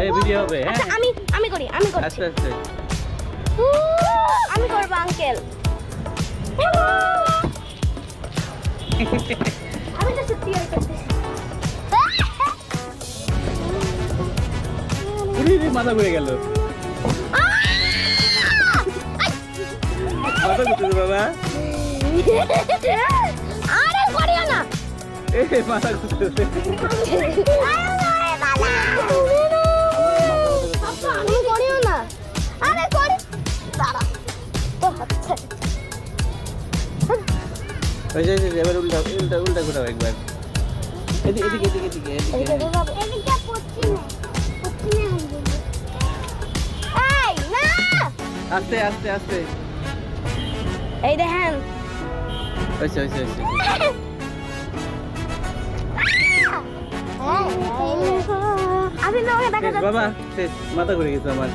এই ভিডিও হবে হ্যাঁ আচ্ছা আমি করি আস্তে আস্তে আমি করব আঙ্কেল আমি তো সত্যি করতেছি পুরি মাথা ঘুরে গেল মাথা ঘুরতেছে বাবা আরে করিও না এ মাথা ঘুরতেছে আমি করিও না আরে করি দাঁড়া তো হচ্ছে ওই যে এবার উল্টা উল্টা উল্টা ঘোরাও একবার এদিকে এদিকে এদিকে এদিকে এদিকে এদিকে যাবো এদিকে পড়ছি না এই না আস্তে আস্তে আস্তে এই দেখেন ওইসে ওইসে ওইসে আমি তো ওকে দেখা যাচ্ছে বাবা শেষ মাথা ঘুরে গেছে আমার